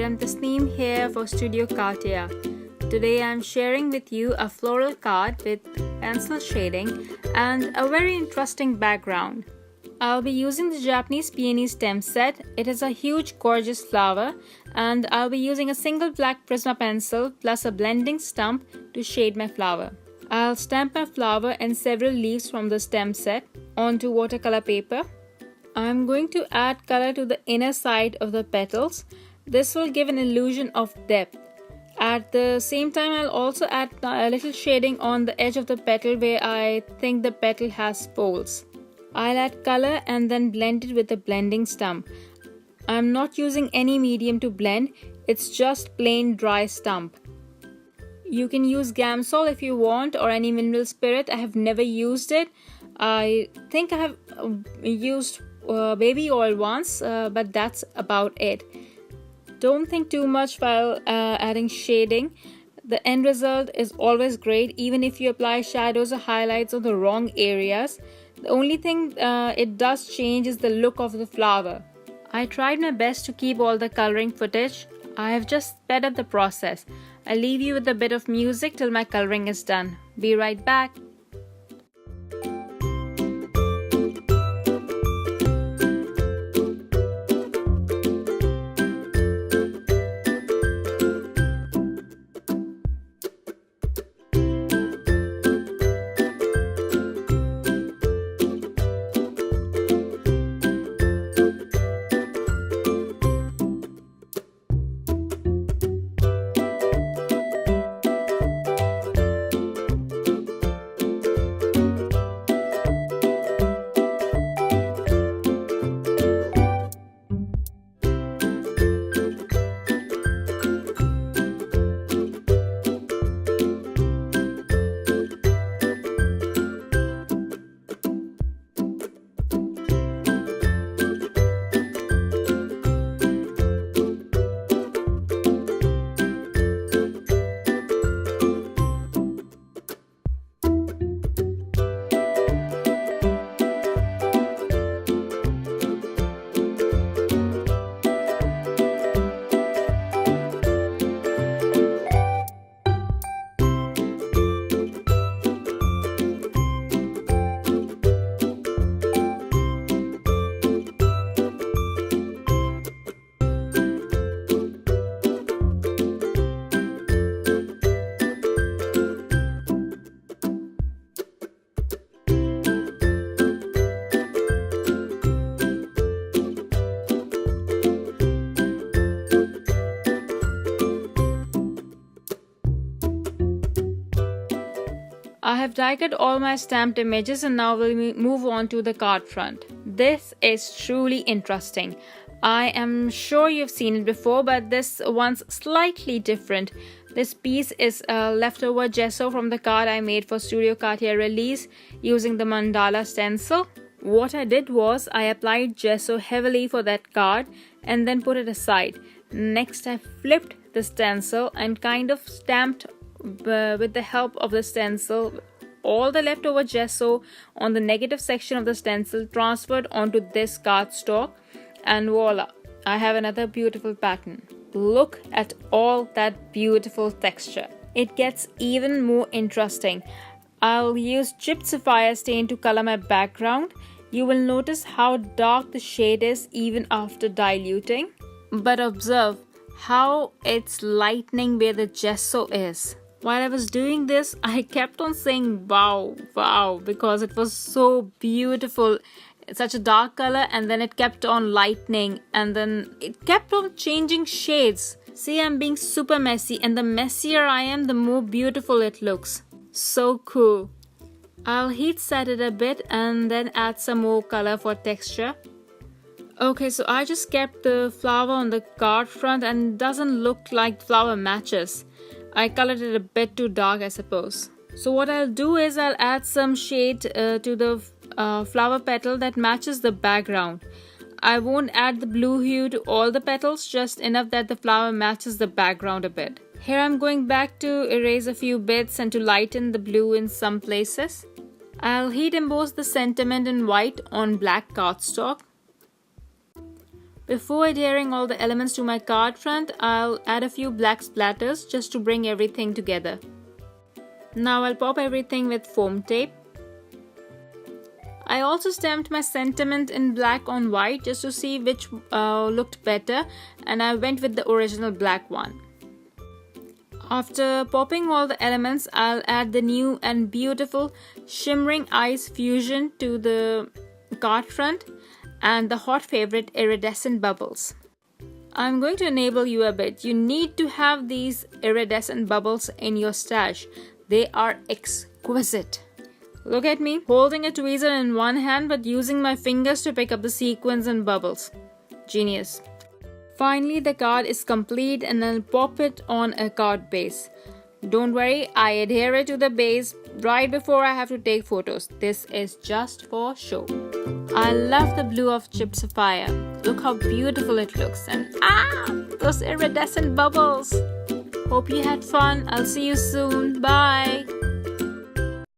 Erum Tasneem here for Studio Katia. Today I am sharing with you a floral card with pencil shading and a very interesting background. I'll be using the Japanese Peony stem set. It is a huge gorgeous flower and I'll be using a single black Prisma pencil plus a blending stump to shade my flower. I'll stamp my flower and several leaves from the stem set onto watercolor paper. I'm going to add color to the inner side of the petals. This will give an illusion of depth. At the same time, I'll also add a little shading on the edge of the petal where I think the petal has folds. I'll add color and then blend it with a blending stump. I'm not using any medium to blend, it's just plain dry stump. You can use Gamsol if you want or any mineral spirit. I have never used it. I think I have used baby oil once, but that's about it. Don't think too much while adding shading. The end result is always great even if you apply shadows or highlights on the wrong areas. The only thing it does change is the look of the flower. I tried my best to keep all the coloring footage. I have just sped up the process. I'll leave you with a bit of music till my coloring is done. Be right back. I have die-cut all my stamped images and now we'll move on to the card front. This is truly interesting. I am sure you've seen it before, but this one's slightly different. This piece is leftover gesso from the card I made for Studio Katia release using the mandala stencil. What I did was I applied gesso heavily for that card and then put it aside. Next I flipped the stencil and kind of stamped with the help of the stencil all the leftover gesso on the negative section of the stencil transferred onto this cardstock, and voila, I have another beautiful pattern. Look at all that beautiful texture. It gets even more interesting. I'll use chipped sapphire stain to color my background. You will notice how dark the shade is even after diluting, but observe how it's lightening where the gesso is. While I was doing this, I kept on saying wow, wow, because it was so beautiful. It's such a dark color and then it kept on lightening and then it kept on changing shades. See, I'm being super messy and the messier I am, the more beautiful it looks. So cool. I'll heat set it a bit and then add some more color for texture. Okay, so I just kept the flower on the card front and it doesn't look like the flower matches. I colored it a bit too dark, I suppose. So what I'll do is I'll add some shade to the flower petal that matches the background. I won't add the blue hue to all the petals, just enough that the flower matches the background a bit. Here I'm going back to erase a few bits and to lighten the blue in some places. I'll heat emboss the sentiment in white on black cardstock. Before adhering all the elements to my card front, I'll add a few black splatters just to bring everything together. Now I'll pop everything with foam tape. I also stamped my sentiment in black on white just to see which looked better, and I went with the original black one. After popping all the elements, I'll add the new and beautiful shimmering ice fusion to the card front and the hot favorite iridescent bubbles. I'm going to enable you a bit. You need to have these iridescent bubbles in your stash. They are exquisite. Look at me, holding a tweezer in one hand but using my fingers to pick up the sequins and bubbles. Genius. Finally, the card is complete and I'll pop it on a card base. Don't worry, I adhere it to the base right before I have to take photos. This is just for show. I love the blue of chipped sapphire. Look how beautiful it looks, and those iridescent bubbles. Hope you had fun. I'll see you soon. Bye.